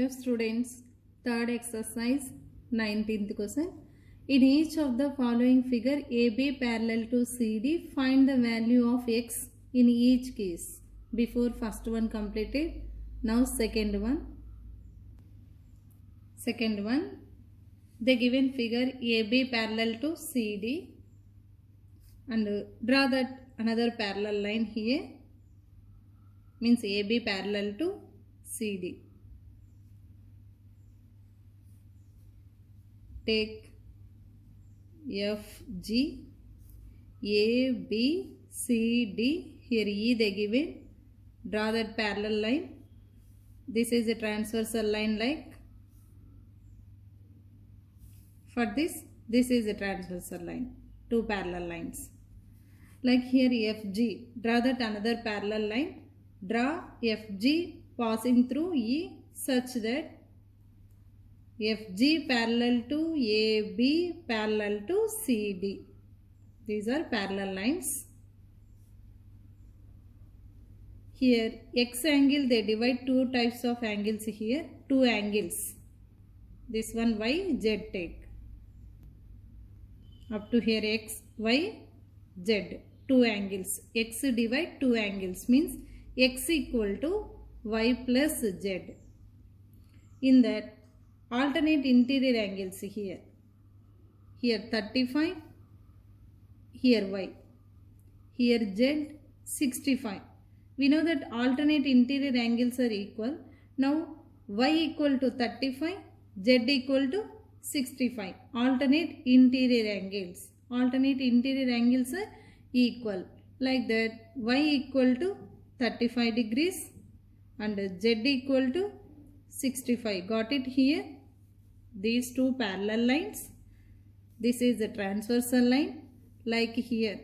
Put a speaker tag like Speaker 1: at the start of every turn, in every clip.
Speaker 1: Students, third exercise 19th question. In each of the following figure AB parallel to CD, find the value of x in each case. Before first one completed, now second one. The given figure AB parallel to CD and draw that another parallel line here, means AB parallel to CD. Take FG, A, B, C, D. Here E they given. Draw that parallel line. This is a transversal line like. For this is a transversal line. Two parallel lines. Like here FG. Draw that another parallel line. Draw FG passing through E such that FG parallel to AB parallel to CD. These are parallel lines. Here X angle, they divide two types of angles here. Two angles. This one Y, Z take. Up to here X, Y, Z. Two angles. X divide two angles means X equal to Y plus Z. In that alternate interior angles here. Here 35, here Y, here Z 65. We know that alternate interior angles are equal. Now Y equal to 35, Z equal to 65. Alternate interior angles. Alternate interior angles are equal. Like that Y equal to 35 degrees and Z equal to 65. Got it here? These two parallel lines. This is a transversal line. Like here.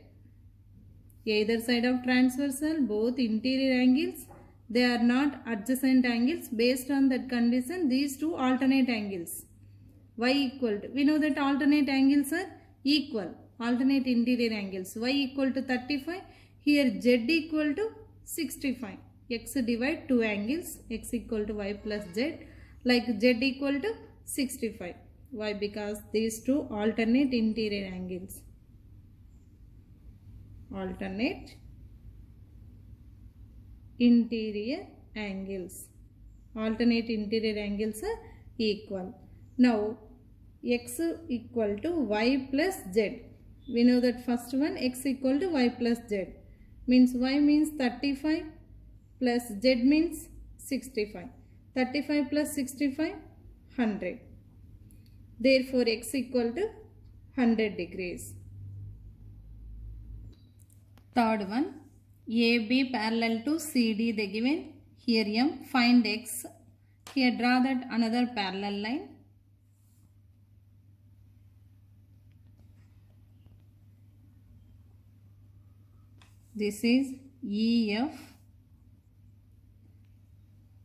Speaker 1: Either side of transversal, both interior angles, they are not adjacent angles. Based on that condition, these two alternate angles. Y equal to, we know that alternate angles are equal. Alternate interior angles. Y equal to 35. Here Z equal to 65. X divide two angles. X equal to Y plus Z. Like Z equal to 65. Why? Because these two alternate interior angles. Alternate interior angles. Alternate interior angles are equal. Now X equal to Y plus Z. We know that first one X equal to Y plus Z. Means Y means 35 plus Z means 65. 35 plus 65 100. Therefore X equal to 100 degrees. Third one, AB parallel to CD they given. Here M, find X. Here draw that another parallel line. This is EF.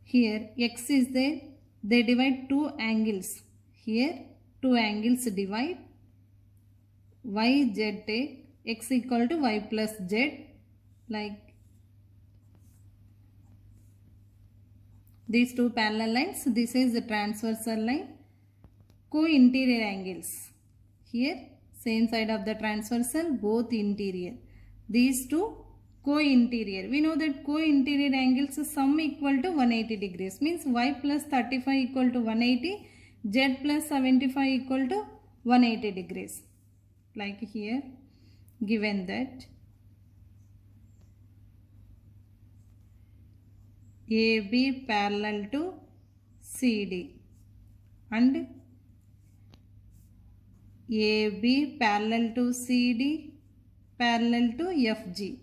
Speaker 1: Here X is there. They divide two angles. Here two angles divide. Y, Z take. X equal to Y plus Z. Like these two parallel lines. This is the transversal line. Co-interior angles. Here same side of the transversal, both interior. These two co-interior. We know that co-interior angles sum equal to 180 degrees. Means Y plus 35 equal to 180. Z plus 75 equal to 180 degrees. Like here given that AB parallel to CD and AB parallel to CD parallel to FG.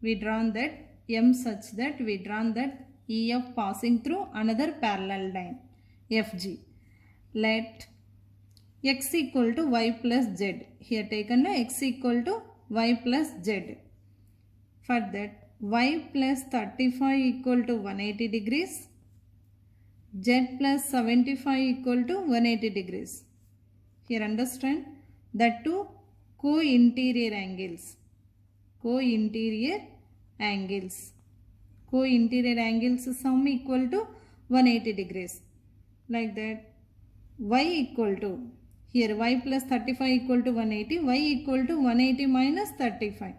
Speaker 1: We drawn that M such that we drawn that EF passing through another parallel line FG. Let X equal to Y plus Z. Here taken X equal to Y plus Z. For that Y plus 35 equal to 180 degrees. Z plus 75 equal to 180 degrees. Here understand that two co-interior angles. Co-interior angles. Co-interior angles sum equal to 180 degrees. like that. Y equal to, here y plus 35 equal to 180, y equal to 180 minus 35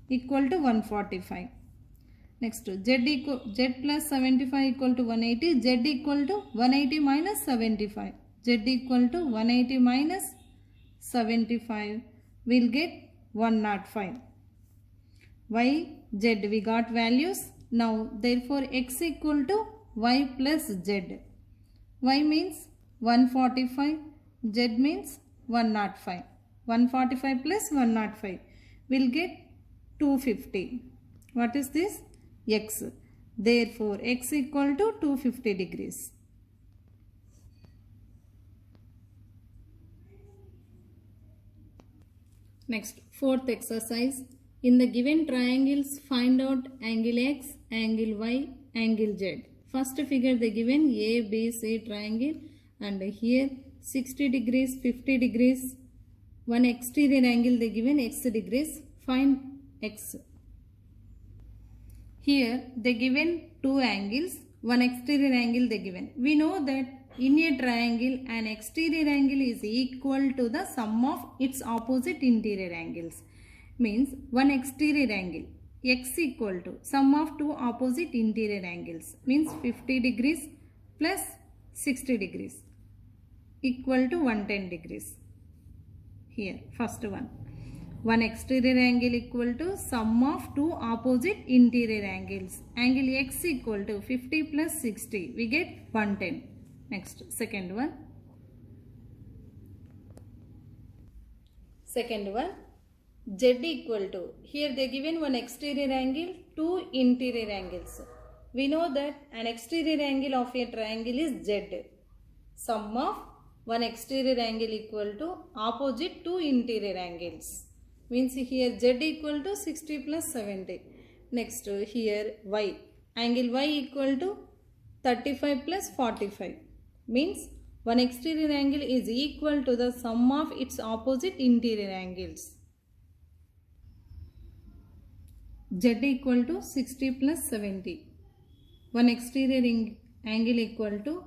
Speaker 1: equal to 145. Next, z plus 75 equal to 180, z equal to 180 minus 75, z equal to 180 minus 75, we'll get 105. Y, z, we got values. Now, therefore, x equal to y plus z. Y means 145, z means 105. 145 plus 105 will get 250. What is this? X. Therefore, x equal to 250 degrees. Next, fourth exercise. In the given triangles, find out angle x, angle y, angle z. First figure the given A, B, C triangle, and here 60 degrees, 50 degrees. One exterior angle they given x degrees. Find x. Here they given two angles, one exterior angle they given. We know that in a triangle an exterior angle is equal to the sum of its opposite interior angles. Means one exterior angle x equal to sum of two opposite interior angles, means 50 degrees plus 60 degrees equal to 110 degrees. Here first one exterior angle equal to sum of two opposite interior angles. Angle x equal to 50 plus 60, we get 110. Next, second one. Second one, z equal to, here they given one exterior angle, two interior angles. We know that an exterior angle of a triangle is z. Sum of one exterior angle equal to opposite two interior angles. Means here z equal to 60 plus 70. Next, here y. Angle y equal to 35 plus 45. Means one exterior angle is equal to the sum of its opposite interior angles. Z equal to 60 plus 70. One exterior angle equal to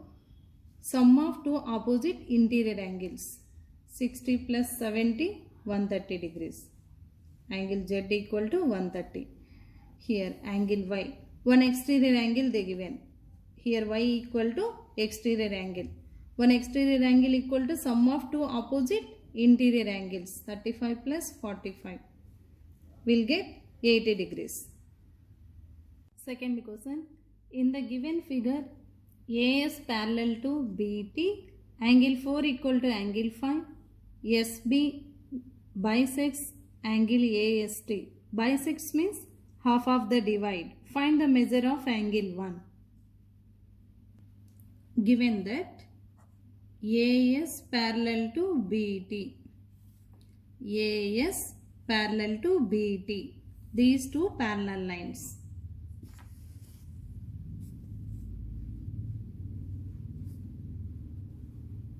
Speaker 1: sum of two opposite interior angles. 60 plus 70, 130 degrees. Angle Z equal to 130. Here angle Y. One exterior angle they given. Here Y equal to exterior angle. One exterior angle equal to sum of two opposite interior angles. 35 plus 45. We'll get 80 degrees. Second question. In the given figure, AS parallel to BT, angle 4 equal to angle 5, SB bisects angle AST. Bisects means half of the divide. Find the measure of angle 1. Given that AS parallel to BT, AS parallel to BT, these two parallel lines.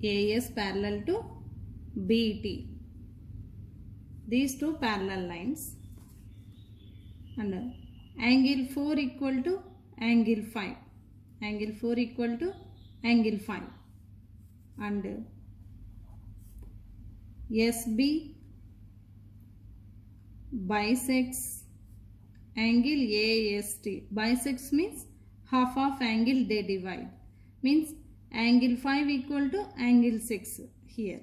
Speaker 1: AS parallel to BT, these two parallel lines, and angle 4 equal to angle 5, angle 4 equal to angle 5, and SB bisects angle AST. Bisects means half of angle they divide, means angle 5 equal to angle 6 here.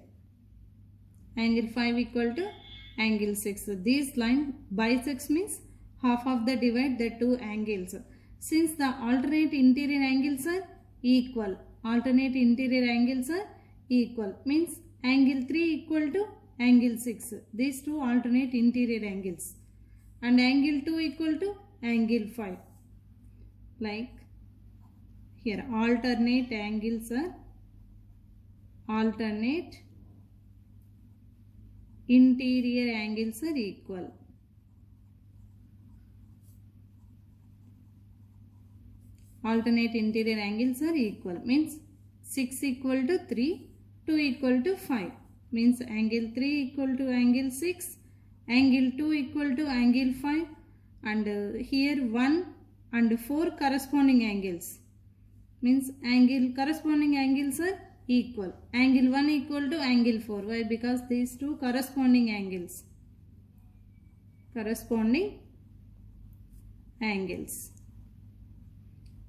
Speaker 1: Angle 5 equal to angle 6. This line bisects means half of the divide the two angles. Since the alternate interior angles are equal, alternate interior angles are equal, means angle 3 equal to angle 6. These two alternate interior angles. And angle 2 equal to angle 5. Like here alternate angles are alternate interior angles are equal. Alternate interior angles are equal, means 6 equal to 3, 2 equal to 5, means angle 3 equal to angle 6, angle 2 equal to angle 5, and here 1 and 4 corresponding angles, means angle, corresponding angles are equal. Angle 1 equal to angle 4. Why? Because these two corresponding angles. Corresponding angles.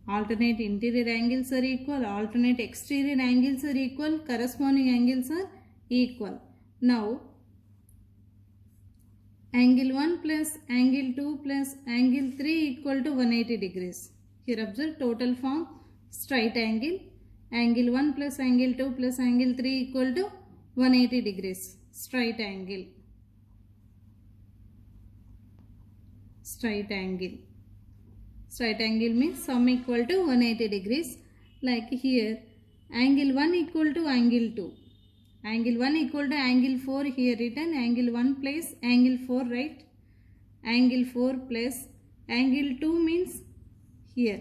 Speaker 1: Alternate interior angles are equal. Alternate exterior angles are equal. Corresponding angles are equal. Now, angle 1 plus angle 2 plus angle 3 equal to 180 degrees. Here observe total form straight angle. Angle 1 plus angle 2 plus angle 3 equal to 180 degrees. Straight angle. Straight angle. Straight angle means sum equal to 180 degrees. Like here, angle 1 equal to angle 2. Angle 1 equal to angle 4, here written angle 1 plus angle 4, right? Angle 4 plus angle 2 means here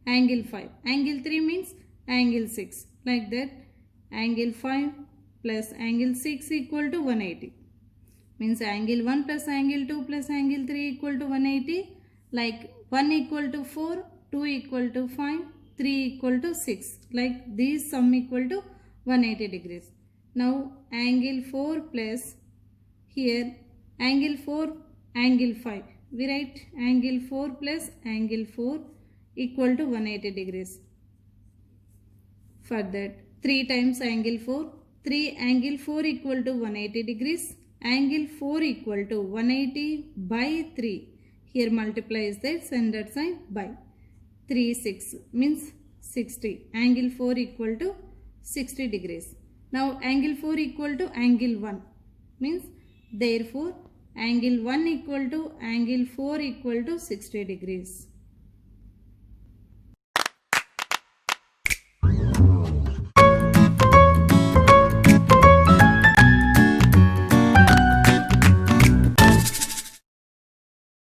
Speaker 1: angle 5. Angle 3 means angle 6. Like that, angle 5 plus angle 6 equal to 180. Means angle 1 plus angle 2 plus angle 3 equal to 180. Like 1 equal to 4, 2 equal to 5, 3 equal to 6. Like these sum equal to 180 degrees. Now angle 4 plus here angle 4 angle 5. We write angle 4 plus angle 4 equal to 180 degrees. For that 3 times angle 4. 3 angle 4 equal to 180 degrees. Angle 4 equal to 180 by 3. Here multiply is there, standard sign by. 3 6 means 60. Angle 4 equal to 60 degrees. Now angle 4 equal to angle 1 means therefore angle 1 equal to angle 4 equal to 60 degrees.